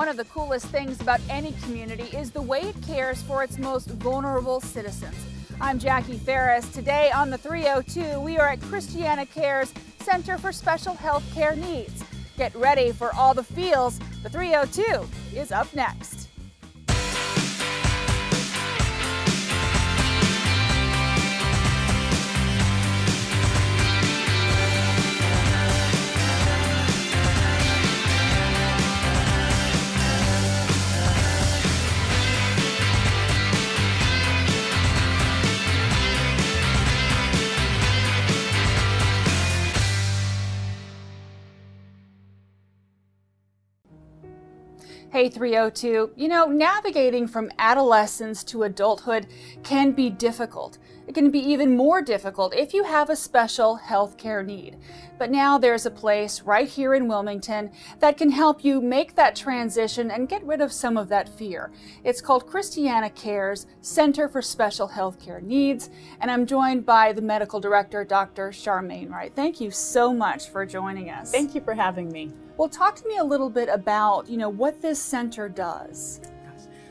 One of the coolest things about any community is the way it cares for its most vulnerable citizens. I'm Jackie Ferris. Today on the 302, we are at Christiana Care's Center for Special Health Care Needs. Get ready for all the feels. The 302 is up next. Hey 302, navigating from adolescence to adulthood can be difficult. It can be even more difficult if you have a special health care need. But now there's a place right here in Wilmington that can help you make that transition and get rid of some of that fear. It's called Christiana Care's Center for Special Health Care Needs, and I'm joined by the medical director, Dr. Charmaine Wright. Thank you so much for joining us. Thank you for having me. Well, talk to me a little bit about, what this center does.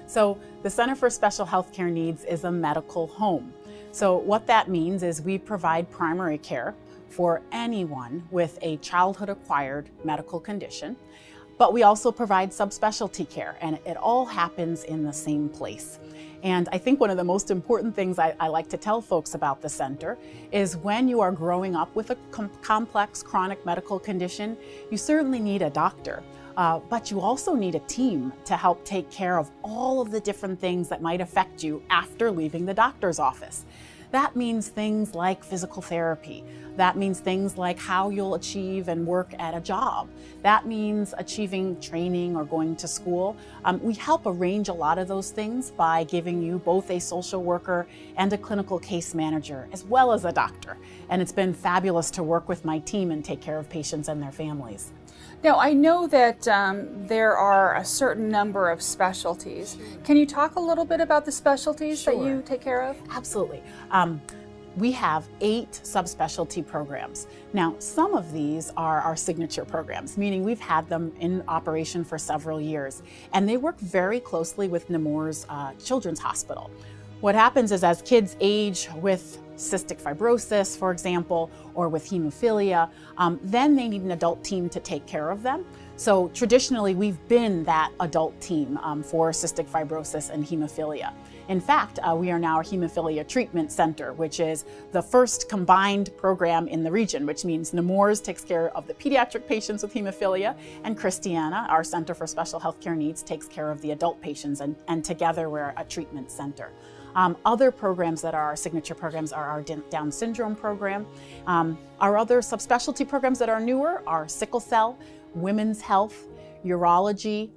So the Center for Special Health Care Needs is a medical home. So what that means is we provide primary care for anyone with a childhood-acquired medical condition, but we also provide subspecialty care, and it all happens in the same place. And I think one of the most important things I like to tell folks about the center is when you are growing up with a complex chronic medical condition, you certainly need a doctor, but you also need a team to help take care of all of the different things that might affect you after leaving the doctor's office. That means things like physical therapy. That means things like how you'll achieve and work at a job. That means achieving training or going to school. We help arrange a lot of those things by giving you both a social worker and a clinical case manager, as well as a doctor. And it's been fabulous to work with my team and take care of patients and their families. Now, I know that there are a certain number of specialties. Can you talk a little bit about the specialties that you take care of? Absolutely. We have 8 subspecialty programs. Now, some of these are our signature programs, meaning we've had them in operation for several years, and they work very closely with Nemours Children's Hospital. What happens is as kids age with cystic fibrosis, for example, or with hemophilia, then they need an adult team to take care of them. So traditionally, we've been that adult team for cystic fibrosis and hemophilia. In fact, we are now a hemophilia treatment center, which is the first combined program in the region, which means Nemours takes care of the pediatric patients with hemophilia, and Christiana, our Center for Special Health Care Needs, takes care of the adult patients, and together we're a treatment center. Other programs that are our signature programs are our Down syndrome program. Our other subspecialty programs that are newer are sickle cell, women's health, urology,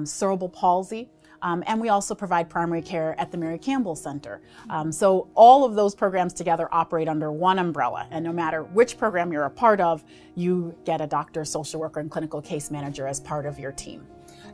cerebral palsy. And we also provide primary care at the Mary Campbell Center. So all of those programs together operate under one umbrella, and no matter which program you're a part of, you get a doctor, social worker, and clinical case manager as part of your team.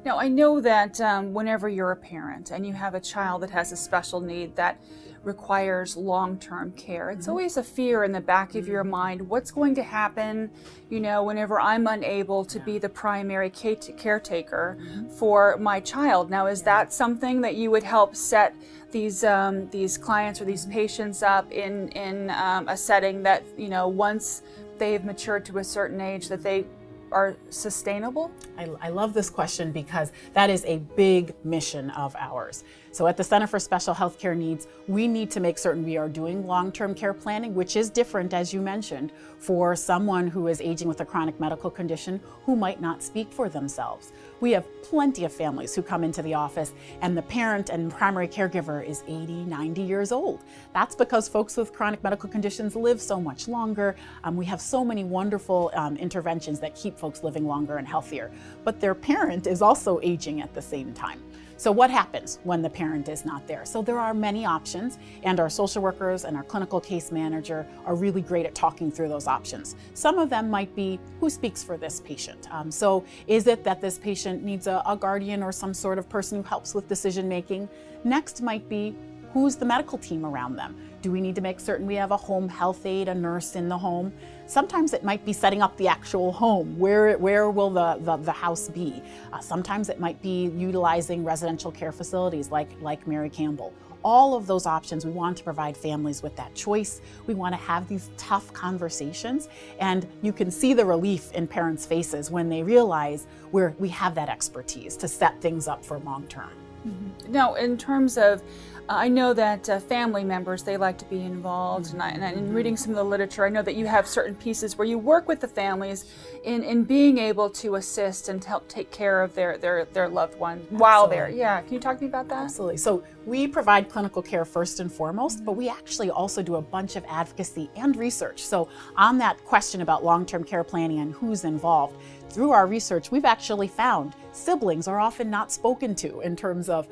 Now, I know that whenever you're a parent and you have a child that has a special need that requires long-term care, it's always a fear in the back of your mind. What's going to happen, whenever I'm unable to be the primary caretaker for my child? Now, is that something that you would help set these clients or these patients up in a setting that, once they've matured to a certain age, that they are sustainable? I love this question because that is a big mission of ours. So at the Center for Special Health Care Needs, we need to make certain we are doing long-term care planning, which is different, as you mentioned, for someone who is aging with a chronic medical condition who might not speak for themselves. We have plenty of families who come into the office and the parent and primary caregiver is 80, 90 years old. That's because folks with chronic medical conditions live so much longer. We have so many wonderful interventions that keep folks living longer and healthier, but their parent is also aging at the same time. So what happens when the parent is not there? So there are many options, and our social workers and our clinical case manager are really great at talking through those options. Some of them might be, who speaks for this patient? So is it that this patient needs a guardian or some sort of person who helps with decision making? Next might be, Who's the medical team around them? Do we need to make certain we have a home health aide, a nurse in the home? Sometimes it might be setting up the actual home. Where will the house be? Sometimes it might be utilizing residential care facilities like Mary Campbell. All of those options, we want to provide families with that choice. We want to have these tough conversations, and you can see the relief in parents' faces when they realize we have that expertise to set things up for long term. Mm-hmm. Now, in terms of, I know that family members, they like to be involved, and in reading some of the literature, I know that you have certain pieces where you work with the families in being able to assist and help take care of their loved one while they're, can you talk to me about that? Absolutely. So we provide clinical care first and foremost, but we actually also do a bunch of advocacy and research. So on that question about long-term care planning and who's involved, through our research, we've actually found siblings are often not spoken to in terms of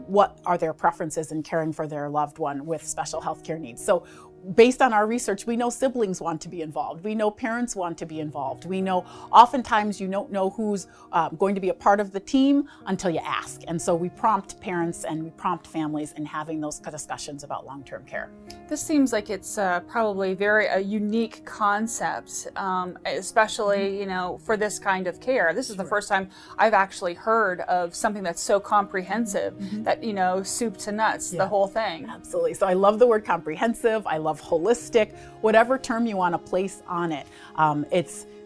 what are their preferences in caring for their loved one with special health care needs. So based on our research, we know siblings want to be involved. We know parents want to be involved. We know oftentimes you don't know who's going to be a part of the team until you ask. And so we prompt parents and we prompt families in having those discussions about long-term care. This seems like it's probably a unique concept, especially for this kind of care. This is the first time I've actually heard of something that's so comprehensive that soup to nuts, the whole thing. Absolutely. So I love the word comprehensive. I love holistic, whatever term you want to place on it.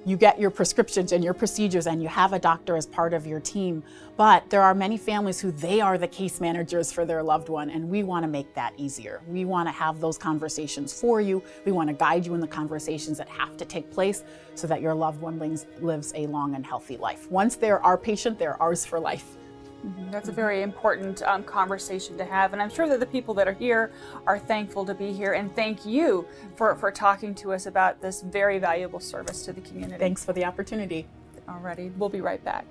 You get your prescriptions and your procedures and you have a doctor as part of your team, but there are many families who they are the case managers for their loved one, and we want to make that easier. We want to have those conversations for you. We want to guide you in the conversations that have to take place so that your loved one lives a long and healthy life. Once they're our patient, they're ours for life. That's a very important conversation to have, and I'm sure that the people that are here are thankful to be here, and thank you for talking to us about this very valuable service to the community. Thanks for the opportunity. Alrighty, we'll be right back.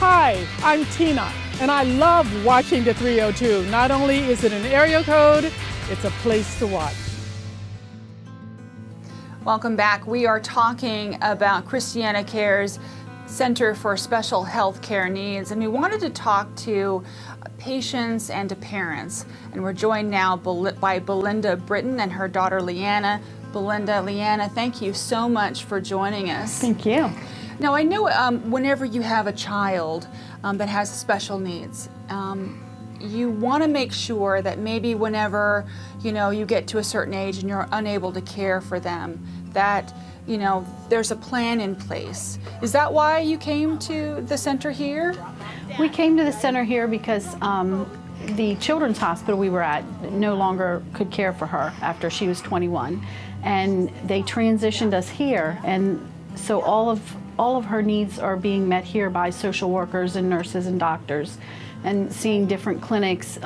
Hi, I'm Tina, and I love watching the 302. Not only is it an area code, it's a place to watch. Welcome back. We are talking about Christiana Care's Center for Special Health Care Needs, and we wanted to talk to patients and to parents. And we're joined now by Belinda Britton and her daughter Leanna. Leanna, thank you so much for joining us. Thank you. Now, I know whenever you have a child that has special needs, you want to make sure that maybe whenever you get to a certain age and you're unable to care for them, that there's a plan in place. Is that why you came to the center here? We came to the center here because the children's hospital we were at no longer could care for her after she was 21, and they transitioned us here, and so all of her needs are being met here by social workers and nurses and doctors, and seeing different clinics,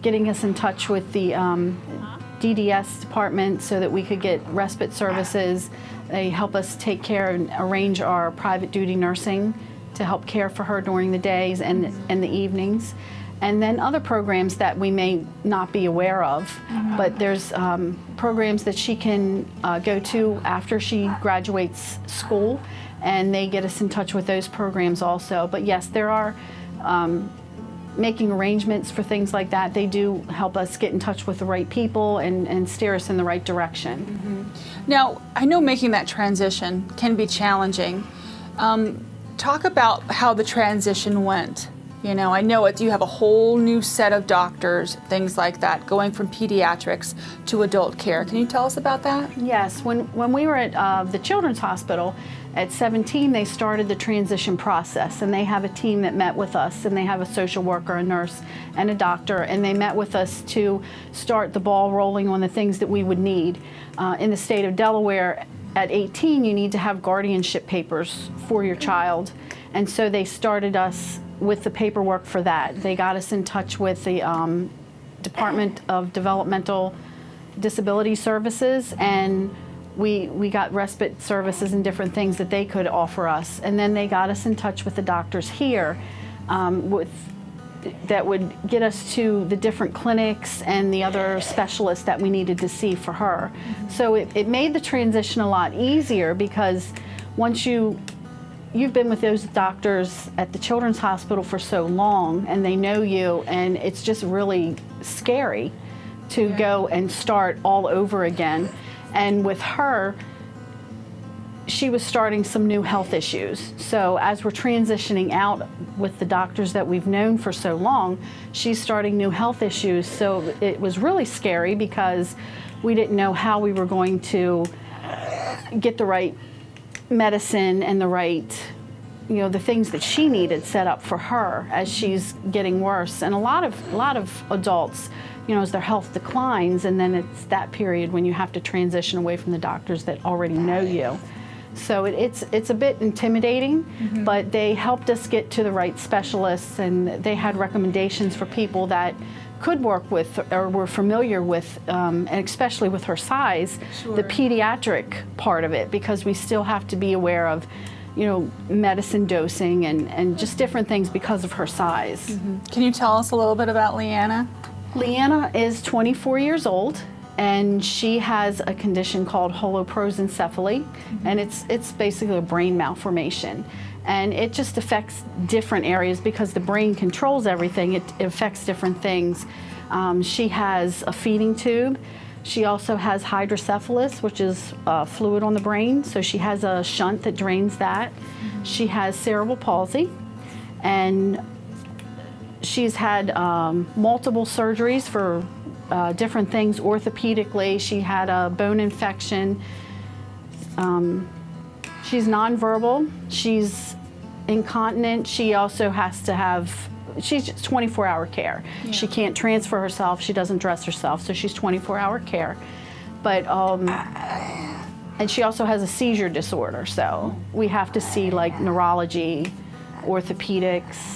getting us in touch with the DDS department so that we could get respite services. They help us take care and arrange our private duty nursing to help care for her during the days and the evenings. And then other programs that we may not be aware of, but there's programs that she can go to after she graduates school, and they get us in touch with those programs also. But yes, there are making arrangements for things like that. They do help us get in touch with the right people and steer us in the right direction. Mm-hmm. Now, I know making that transition can be challenging. Talk about how the transition went. I know you have a whole new set of doctors, things like that, going from pediatrics to adult care. Can you tell us about that? Yes, when we were at the Children's Hospital, at 17, they started the transition process, and they have a team that met with us, and they have a social worker, a nurse, and a doctor, and they met with us to start the ball rolling on the things that we would need. In the state of Delaware, at 18, you need to have guardianship papers for your child, and so they started us with the paperwork for that. They got us in touch with the Department of Developmental Disability Services, and we got respite services and different things that they could offer us. And then they got us in touch with the doctors here that would get us to the different clinics and the other specialists that we needed to see for her. So it made the transition a lot easier, because once you've been with those doctors at the Children's Hospital for so long, and they know you, and it's just really scary to go and start all over again. And with her, she was starting some new health issues. So as we're transitioning out with the doctors that we've known for so long, she's starting new health issues. So it was really scary, because we didn't know how we were going to get the right medicine and the right, the things that she needed set up for her as she's getting worse. And a lot of adults, as their health declines, and then it's that period when you have to transition away from the doctors that already know you. So it's a bit intimidating, but they helped us get to the right specialists, and they had recommendations for people that could work with or were familiar with, and especially with her size, the pediatric part of it, because we still have to be aware of, medicine dosing and just different things because of her size. Can you tell us a little bit about Leanna? Leanna is 24 years old. And she has a condition called holoprosencephaly, and it's basically a brain malformation. And it just affects different areas, because the brain controls everything. It affects different things. She has a feeding tube. She also has hydrocephalus, which is fluid on the brain. So she has a shunt that drains that. She has cerebral palsy, and she's had multiple surgeries for different things orthopedically. She had a bone infection. She's nonverbal. She's incontinent. She also has to have, she's just 24-hour care. Yeah. She can't transfer herself. She doesn't dress herself, so she's 24-hour care. But, and she also has a seizure disorder, so we have to see like neurology, orthopedics,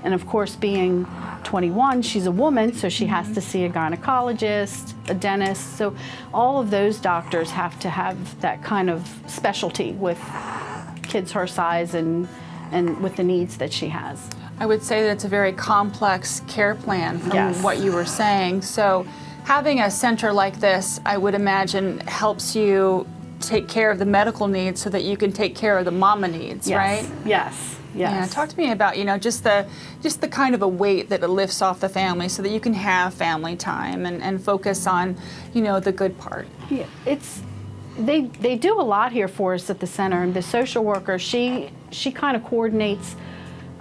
and of course being 21, she's a woman, so she has to see a gynecologist, a dentist. So all of those doctors have to have that kind of specialty with kids her size and with the needs that she has. I would say that it's a very complex care plan from what you were saying. So having a center like this, I would imagine, helps you take care of the medical needs so that you can take care of the mama needs, right? Yes. Yes. Yeah, talk to me about, just the kind of a weight that it lifts off the family so that you can have family time and focus on, the good part. Yeah, they do a lot here for us at the center. And the social worker, she kind of coordinates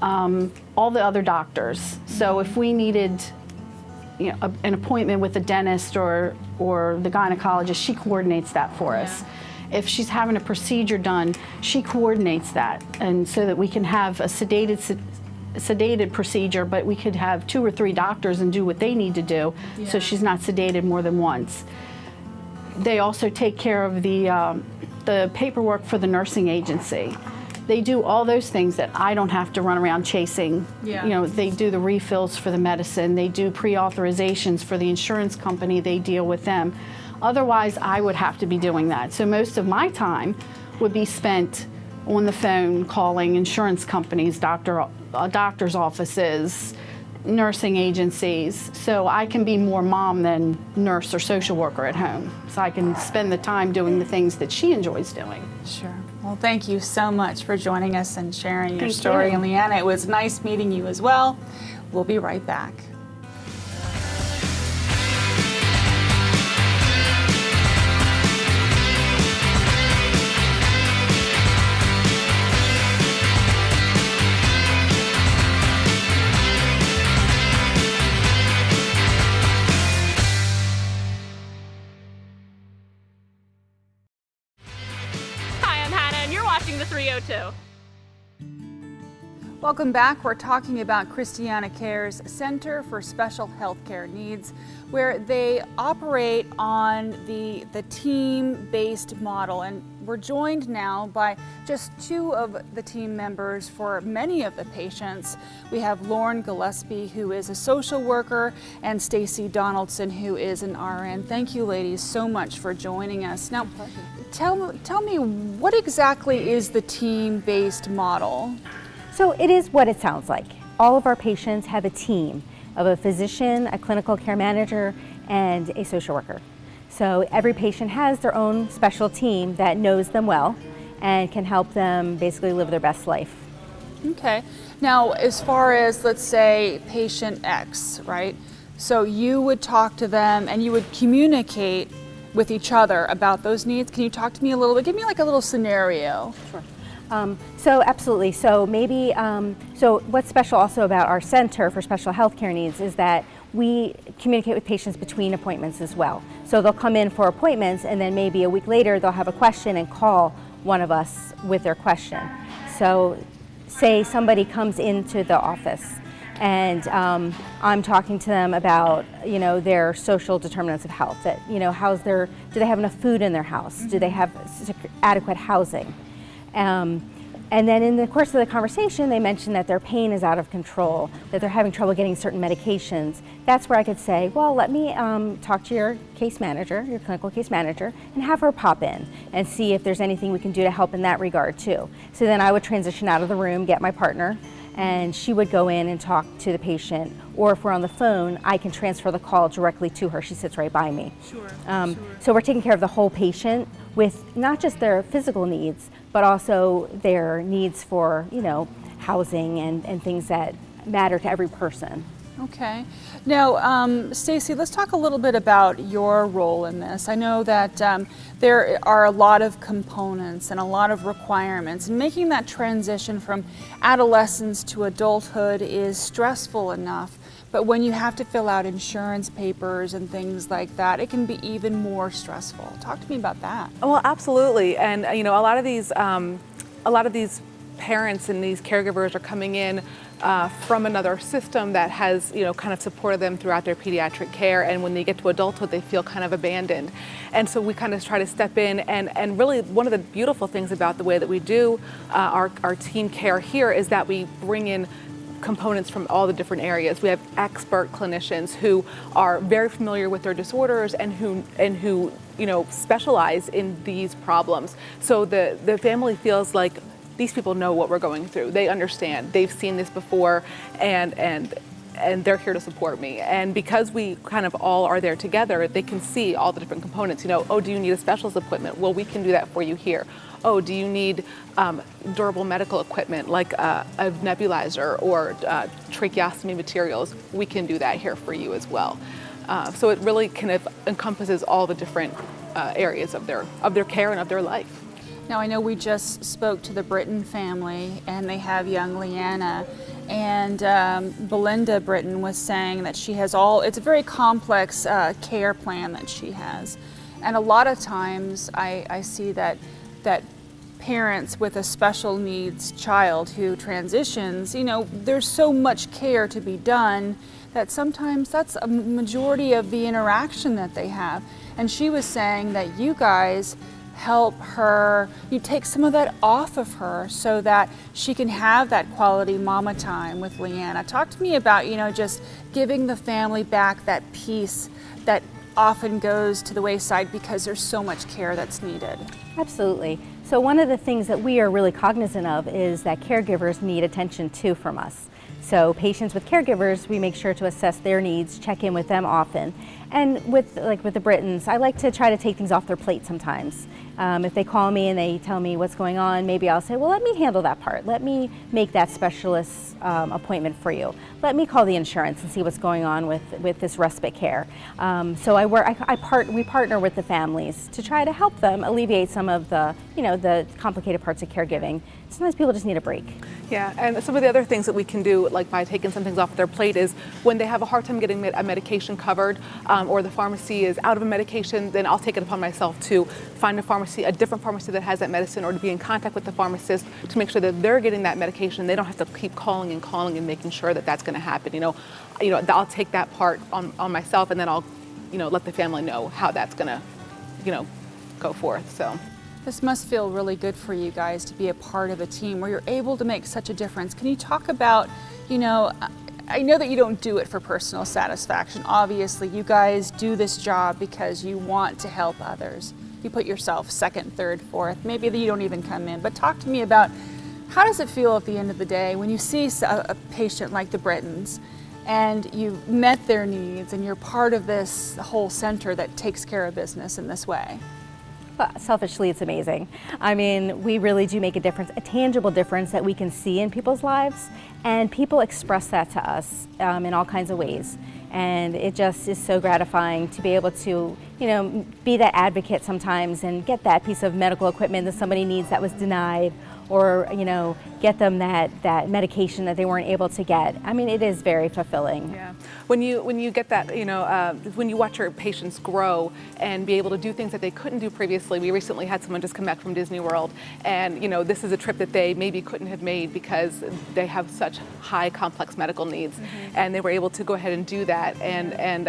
all the other doctors. So if we needed, an appointment with a dentist or the gynecologist, she coordinates that for us. If she's having a procedure done, she coordinates that, and so that we can have a sedated procedure, but we could have 2 or 3 doctors and do what they need to do, so she's not sedated more than once. They also take care of the paperwork for the nursing agency. They do all those things that I don't have to run around chasing. Yeah. They do the refills for the medicine. They do pre-authorizations for the insurance company. They deal with them. Otherwise, I would have to be doing that. So most of my time would be spent on the phone calling insurance companies, doctor's offices, nursing agencies. So I can be more mom than nurse or social worker at home. So I can spend the time doing the things that she enjoys doing. Sure. Well, thank you so much for joining us and sharing your story. And Leanna, it was nice meeting you as well. We'll be right back. Welcome back. We're talking about Christiana Care's Center for Special Healthcare Needs, where they operate on the team-based model. And we're joined now by just two of the team members for many of the patients. We have Lauren Gillespie, who is a social worker, and Stacy Donaldson, who is an RN. Thank you, ladies, so much for joining us. Now, tell me, what exactly is the team-based model? So it is what it sounds like. All of our patients have a team of a physician, a clinical care manager, and a social worker. So every patient has their own special team that knows them well and can help them basically live their best life. Okay. Now, as far as, let's say, patient X, right? So you would talk to them and you would communicate with each other about those needs. Can you talk to me a little bit? Give me like a little scenario. Sure. So absolutely. So maybe, so what's special also about our Center for Special Healthcare Needs is that we communicate with patients between appointments as well. So they'll come in for appointments and then maybe a week later they'll have a question and call one of us with their question. So say somebody comes into the office and I'm talking to them about, their social determinants of health, that, do they have enough food in their house? Do they have adequate housing? And then in the course of the conversation, they mentioned that their pain is out of control, that they're having trouble getting certain medications. That's where I could say, well, let me talk to your case manager, your clinical case manager, and have her pop in and see if there's anything we can do to help in that regard too. So then I would transition out of the room, get my partner, and she would go in and talk to the patient. Or if we're on the phone, I can transfer the call directly to her. She sits right by me. Sure. So we're taking care of the whole patient with not just their physical needs, but also their needs for, housing and things that matter to every person. Okay. Now, Stacy, let's talk a little bit about your role in this. I know that there are a lot of components and a lot of requirements, and making that transition from adolescence to adulthood is stressful enough. But when you have to fill out insurance papers and things like that, it can be even more stressful. Talk to me about that. Well, absolutely. And a lot of these parents and these caregivers are coming in from another system that has, kind of supported them throughout their pediatric care. And when they get to adulthood, they feel kind of abandoned. And so we kind of try to step in. And really, one of the beautiful things about the way that we do our team care here is that we bring in components from all the different areas. We have expert clinicians who are very familiar with their disorders and who specialize in these problems. So the family feels like these people know what we're going through. They understand. They've seen this before, and they're here to support me. And because we kind of all are there together, they can see all the different components. Oh, do you need a specialist appointment? Well, we can do that for you here. Oh, do you need durable medical equipment like a nebulizer or tracheostomy materials? We can do that here for you as well. So it really kind of encompasses all the different areas of their care and of their life. Now, I know we just spoke to the Britton family, and they have young Leanna, and Belinda Britton was saying that she has it's a very complex care plan that she has. And a lot of times I see that parents with a special needs child who transitions, there's so much care to be done that sometimes that's a majority of the interaction that they have. And she was saying that you guys help her, you take some of that off of her so that she can have that quality mama time with Leanna. Talk to me about, just giving the family back that peace that often goes to the wayside because there's so much care that's needed. Absolutely. So one of the things that we are really cognizant of is that caregivers need attention too from us. So patients with caregivers, we make sure to assess their needs, check in with them often. And with the Brittons, I like to try to take things off their plate sometimes. If they call me and they tell me what's going on, maybe I'll say, well, let me handle that part. Let me make that specialist appointment for you. Let me call the insurance and see what's going on with this respite care. So we partner with the families to try to help them alleviate some of the complicated parts of caregiving. Sometimes people just need a break. Yeah, and some of the other things that we can do, like by taking some things off their plate, is when they have a hard time getting a medication covered, or the pharmacy is out of a medication, then I'll take it upon myself to find a pharmacy, a different pharmacy that has that medicine, or to be in contact with the pharmacist to make sure that they're getting that medication. They don't have to keep calling and making sure that that's going to happen. I'll take that part on myself, and then I'll, let the family know how that's going to, go forth. So. This must feel really good for you guys to be a part of a team where you're able to make such a difference. Can you talk about, I know that you don't do it for personal satisfaction. Obviously, you guys do this job because you want to help others. You put yourself second, third, fourth. Maybe you don't even come in. But talk to me about how does it feel at the end of the day when you see a patient like the Britons and you've met their needs and you're part of this whole center that takes care of business in this way? Selfishly, it's amazing. I mean, we really do make a difference, a tangible difference that we can see in people's lives, and people express that to us in all kinds of ways. And it just is so gratifying to be able to, be that advocate sometimes and get that piece of medical equipment that somebody needs that was denied, or, get them that medication that they weren't able to get. I mean, it is very fulfilling. Yeah. When you get that, when you watch your patients grow and be able to do things that they couldn't do previously. We recently had someone just come back from Disney World, and this is a trip that they maybe couldn't have made because they have such high complex medical needs, and they were able to go ahead and do that and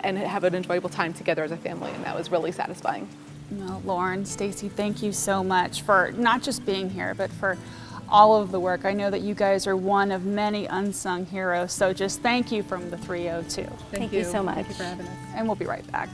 have an enjoyable time together as a family, and that was really satisfying. Well, Lauren, Stacy, thank you so much for not just being here, but for all of the work. I know that you guys are one of many unsung heroes, so just thank you from the 302. Thank you so much. Thank you for having us. And we'll be right back.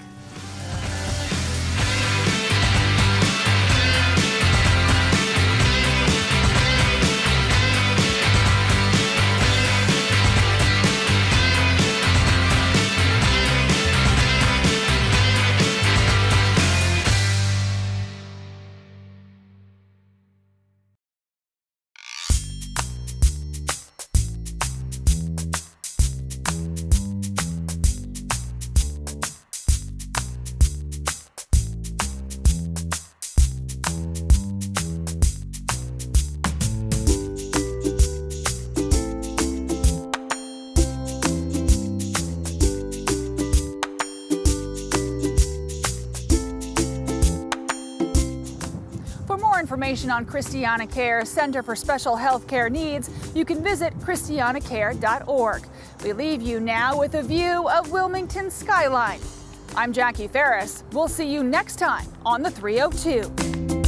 Information on Christiana Care, Center for Special Health Care Needs, you can visit christianacare.org. We leave you now with a view of Wilmington's skyline. I'm Jackie Ferris. We'll see you next time on the 302.